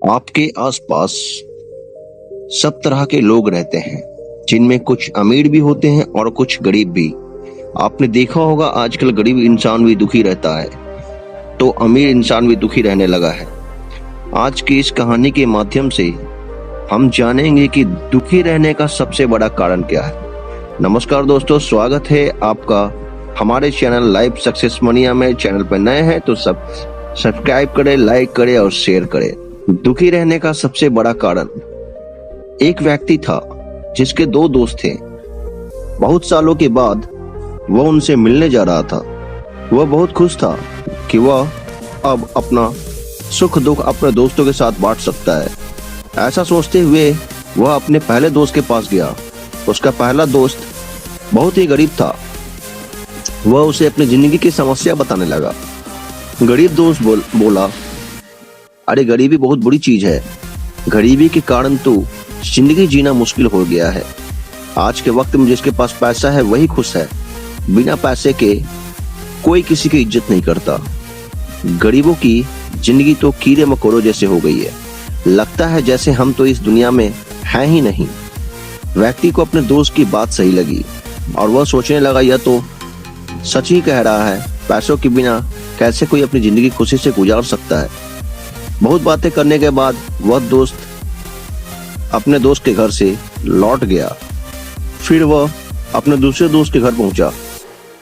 आपके आसपास सब तरह के लोग रहते हैं, जिनमें कुछ अमीर भी होते हैं और कुछ गरीब भी। आपने देखा होगा आजकल गरीब इंसान भी दुखी रहता है, तो अमीर इंसान भी दुखी रहने लगा है। आज की इस कहानी के माध्यम से हम जानेंगे कि दुखी रहने का सबसे बड़ा कारण क्या है। नमस्कार दोस्तों, स्वागत है आपका हमारे चैनल लाइफ सक्सेस मनिया में। चैनल पर नए हैं तो सब्सक्राइब करें, लाइक करें और शेयर करें। दुखी रहने का सबसे बड़ा कारण, एक व्यक्ति था जिसके दो दोस्त थे। बहुत सालों के बाद वह उनसे मिलने जा रहा था। वह बहुत खुश था कि वह अब अपना सुख दुख अपने दोस्तों के साथ बांट सकता है। ऐसा सोचते हुए वह अपने पहले दोस्त के पास गया। उसका पहला दोस्त बहुत ही गरीब था। वह उसे अपनी जिंदगी की समस्या बताने लगा। गरीब दोस्त बोला, अरे गरीबी बहुत बुरी चीज है। गरीबी के कारण तो जिंदगी जीना मुश्किल हो गया है। आज के वक्त में जिसके पास पैसा है वही खुश है। बिना पैसे के कोई किसी की इज्जत नहीं करता। गरीबों की जिंदगी तो कीड़े मकोड़ों जैसे हो गई है। लगता है जैसे हम तो इस दुनिया में हैं ही नहीं। व्यक्ति को अपने दोस्त की बात सही लगी और वह सोचने लगा, यह तो सच ही कह रहा है। पैसों के बिना कैसे कोई अपनी जिंदगी खुशी से गुजार सकता है। बहुत बातें करने के बाद वह दोस्त अपने दोस्त के घर से लौट गया। फिर वह अपने दूसरे दोस्त के घर पहुंचा।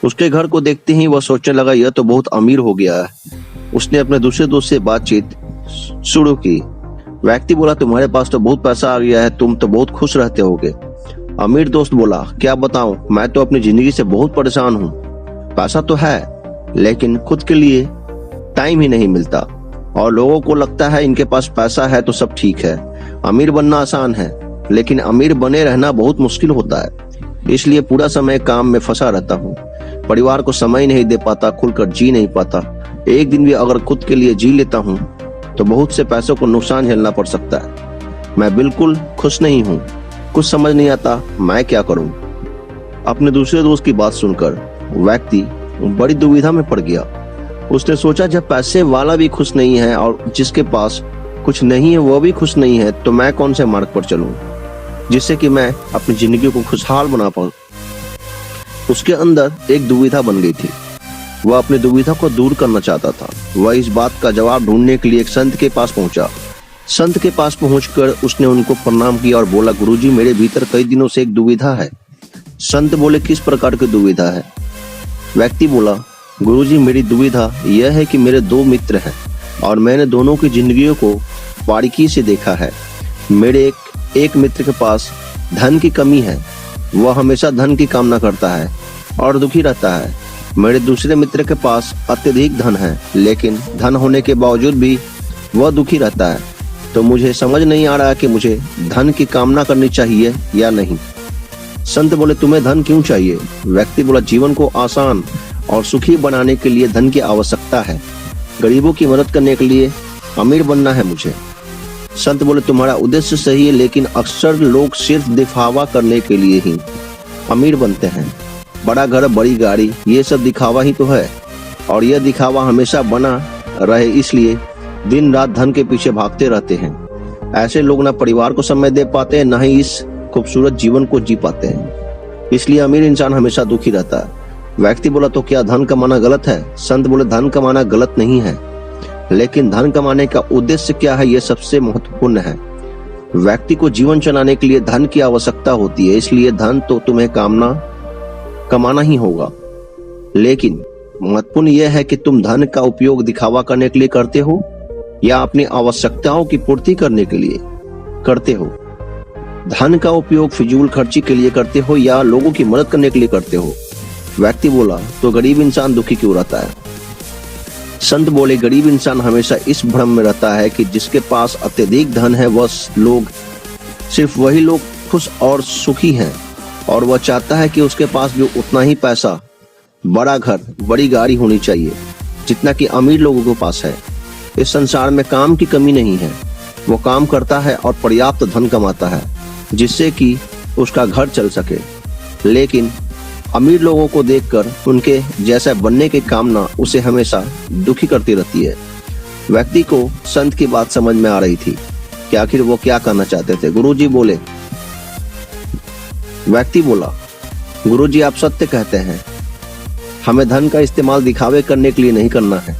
उसके घर को देखते ही वह सोचने लगा, यह तो बहुत अमीर हो गया है। उसने अपने दूसरे दोस्त से बातचीत शुरू की। व्यक्ति बोला, तुम्हारे पास तो बहुत पैसा आ गया है, तुम तो बहुत खुश रहते होगे। अमीर दोस्त बोला, क्या बताऊं, मैं तो अपनी जिंदगी से बहुत परेशान हूँ। पैसा तो है लेकिन खुद के लिए टाइम ही नहीं मिलता और लोगों को लगता है इनके पास पैसा है तो सब ठीक है। अमीर बनना आसान है लेकिन अमीर बने रहना बहुत मुश्किल होता है। इसलिए पूरा समय काम में फंसा रहता हूँ। परिवार को समय नहीं दे पाता, खुलकर जी नहीं पाता। एक दिन भी अगर खुद के लिए जी लेता हूँ तो बहुत से पैसों को नुकसान झेलना पड़ सकता है। मैं बिल्कुल खुश नहीं हूँ। कुछ समझ नहीं आता मैं क्या करूँ। अपने दूसरे दोस्त की बात सुनकर व्यक्ति बड़ी दुविधा में पड़ गया। उसने सोचा, जब पैसे वाला भी खुश नहीं है और जिसके पास कुछ नहीं है वह भी खुश नहीं है, तो मैं कौन से मार्ग पर चलूं जिससे कि मैं अपनी जिंदगी को खुशहाल बना पाऊं। उसके अंदर एक दुविधा बन गई थी। वह अपनी दुविधा को दूर करना चाहता था। वह इस बात का जवाब ढूंढने के लिए एक संत के पास पहुंचा। संत के पास पहुंचकर उसने उनको प्रणाम किया और बोला, गुरुजी, मेरे भीतर कई दिनों से एक दुविधा है। संत बोले, किस प्रकार की दुविधा है? व्यक्ति बोला, गुरुजी, मेरी दुविधा यह है कि मेरे दो मित्र हैं और मैंने दोनों की जिंदगियों को बारीकी से देखा है। मेरे एक मित्र के पास धन की कमी है। वह हमेशा धन की कामना करता है और दुखी रहता है। मेरे दूसरे मित्र के पास अत्यधिक धन है, लेकिन धन होने के बावजूद भी वह दुखी रहता है। तो मुझे समझ नहीं आ रहा कि मुझे धन की कामना करनी चाहिए या नहीं। संत बोले, तुम्हें धन क्यों चाहिए? व्यक्ति बोला, जीवन को आसान और सुखी बनाने के लिए धन की आवश्यकता है। गरीबों की मदद करने के लिए अमीर बनना है मुझे। संत बोले, तुम्हारा उद्देश्य सही है, लेकिन अक्सर लोग सिर्फ दिखावा करने के लिए ही अमीर बनते हैं। बड़ा घर, बड़ी गाड़ी, ये सब दिखावा ही तो है और यह दिखावा हमेशा बना रहे, इसलिए दिन रात धन के पीछे भागते रहते हैं। ऐसे लोग ना परिवार को समय दे पाते हैं, न ही इस खूबसूरत जीवन को जी पाते हैं। इसलिए अमीर इंसान हमेशा दुखी रहता है। व्यक्ति बोला, तो क्या धन कमाना गलत है? संत बोले, धन कमाना गलत नहीं है, लेकिन धन कमाने का उद्देश्य क्या है यह सबसे महत्वपूर्ण है। व्यक्ति को जीवन चलाने के लिए धन की आवश्यकता होती है, इसलिए धन तो तुम्हें कमाना ही होगा। लेकिन महत्वपूर्ण यह है कि तुम धन का उपयोग दिखावा करने के लिए करते हो या अपनी आवश्यकताओं की पूर्ति करने के लिए करते हो। धन का उपयोग फिजूल खर्ची के लिए करते हो या लोगों की मदद करने के लिए करते हो। व्यक्ति बोला, तो गरीब इंसान दुखी क्यों रहता है? संत बोले, गरीब इंसान हमेशा इस भ्रम में रहता है कि जिसके पास अत्यधिक धन है वह लोग सिर्फ वही लोग खुश और सुखी हैं और वह चाहता है कि उसके पास भी उतना ही पैसा, बड़ा घर, बड़ी गाड़ी होनी चाहिए जितना कि अमीर लोगों के पास है। इस संसार में काम की कमी नहीं है। वो काम करता है और पर्याप्त धन कमाता है जिससे कि उसका घर चल सके। लेकिन अमीर लोगों को देखकर उनके जैसा बनने की कामना उसे हमेशा दुखी करती रहती है। व्यक्ति को संत की बात समझ में आ रही थी। कि आखिर वो क्या करना चाहते थे। गुरुजी बोले, व्यक्ति बोला, गुरुजी आप सत्य कहते हैं, हमें धन का इस्तेमाल दिखावे करने के लिए नहीं करना है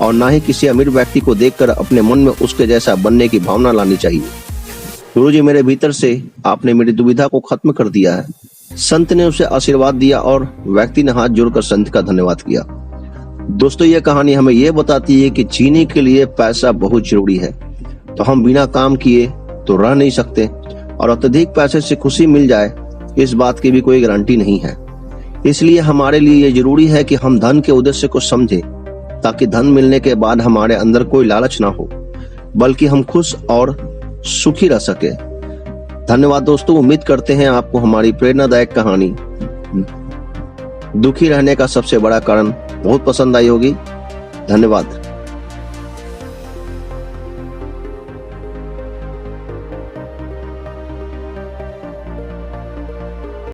और ना ही किसी अमीर व्यक्ति को देखकर अपने मन में उसके जैसा बनने की भावना लानी चाहिए। गुरुजी मेरे भीतर से आपने मेरी दुविधा को खत्म कर दिया है। संत ने उसे आशीर्वाद दिया और व्यक्ति ने हाथ जोड़कर संत का धन्यवाद किया। दोस्तों, यह कहानी हमें यह बताती है कि जीने के लिए पैसा बहुत जरूरी है, तो हम बिना काम किए तो रह नहीं सकते और अत्यधिक पैसे से खुशी मिल जाए इस बात की भी कोई गारंटी नहीं है। इसलिए हमारे लिए ये जरूरी है कि हम धन के उद्देश्य को समझें, ताकि धन मिलने के बाद हमारे अंदर कोई लालच ना हो, बल्कि हम खुश और सुखी रह सके। धन्यवाद दोस्तों, उम्मीद करते हैं आपको हमारी प्रेरणादायक कहानी दुखी रहने का सबसे बड़ा कारण बहुत पसंद आई होगी। धन्यवाद।